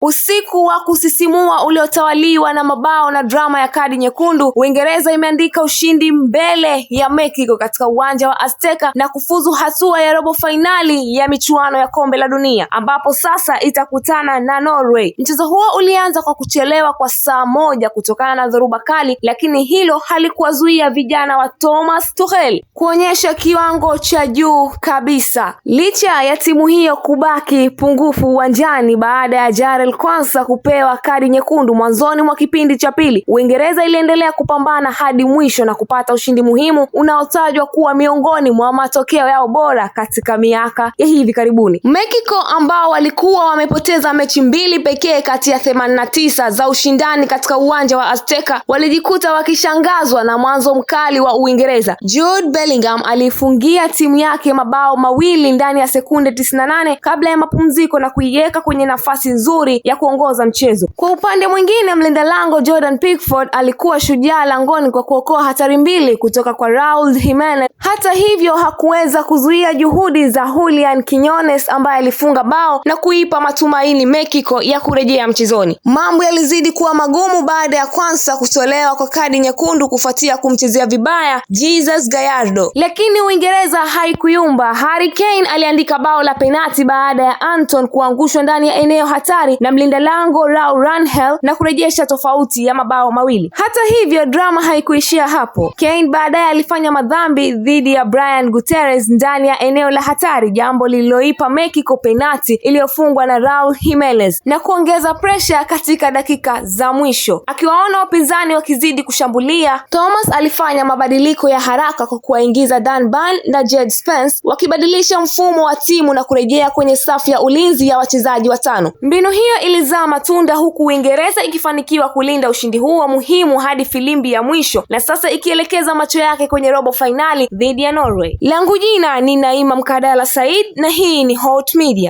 Usiku wa kusisimua uliotawaliwa na mabao na drama ya kadi nyekundu, Uingereza imeandika ushindi mbele ya Mexico katika uwanja wa Azteca na kufuzu hatua ya robo fainali ya michuano ya kombe la dunia, ambapo sasa itakutana na Norway. Mchezo huo ulianza kwa kuchelewa kwa saa moja kutokana na dhoruba kali, lakini hilo halikuwazuia vijana wa Thomas Tuchel kuonyesha kiwango cha juu kabisa. Licha ya timu hiyo kubaki pungufu uwanjani baada ya Jarell Quansah kupewa kadi nyekundu mwanzoni mwa kipindi cha pili, Uingereza iliendelea kupambana hadi mwisho na kupata ushindi muhimu unaotajwa kuwa miongoni mwa matokeo yao bora katika miaka ya hivi karibuni. Mexico ambao walikuwa wamepoteza mechi mbili pekee kati ya 89 za ushindani katika uwanja wa Azteca walijikuta wakishangazwa na mwanzo mkali wa Uingereza. Jude Bellingham alifungia timu yake mabao mawili ndani ya sekunde 98 kabla ya mapumziko na kuiweka kwenye nafasi nzuri ya kuongoza mchezo. Kwa upande mwingine, mlinda lango Jordan Pickford alikuwa shujaa langoni kwa kuokoa hatari mbili kutoka kwa Raul Jimenez. Hata hivyo, hakuweza kuzuia juhudi za Julian Quinones ambaye alifunga bao na kuipa matumaini Mexico ya kurejea mchezoni. Mambo yalizidi kuwa magumu baada ya Quansah kutolewa kwa kadi nyekundu kufuatia kumchezea vibaya Jesus Gallardo, lakini Uingereza haikuyumba. Harry Kane aliandika bao la penati baada ya Anton kuangushwa ndani ya eneo hatari na mlinda lango Raul Rangel na kurejesha tofauti ya mabao mawili. Hata hivyo, drama haikuishia hapo. Kane baadaye alifanya madhambi dhidi ya Brian Gutierrez ndani ya eneo la hatari, jambo lililoipa Mexico penati iliyofungwa na Raul Jimenez na kuongeza pressure katika dakika za mwisho. Akiwaona wapinzani wakizidi kushambulia, Thomas alifanya mabadiliko ya haraka kwa kuwaingiza Dan Burn na Jed Spence, wakibadilisha mfumo wa timu na kurejea kwenye safu ya ulinzi ya wachezaji watano. Mbinu hiyo ilizaa matunda, huku Uingereza ikifanikiwa kulinda ushindi huo muhimu hadi filimbi ya mwisho na sasa ikielekeza macho yake kwenye robo fainali dhidi ya Norway. Langu jina ni Naima Mkadala Said na hii ni Hot Media.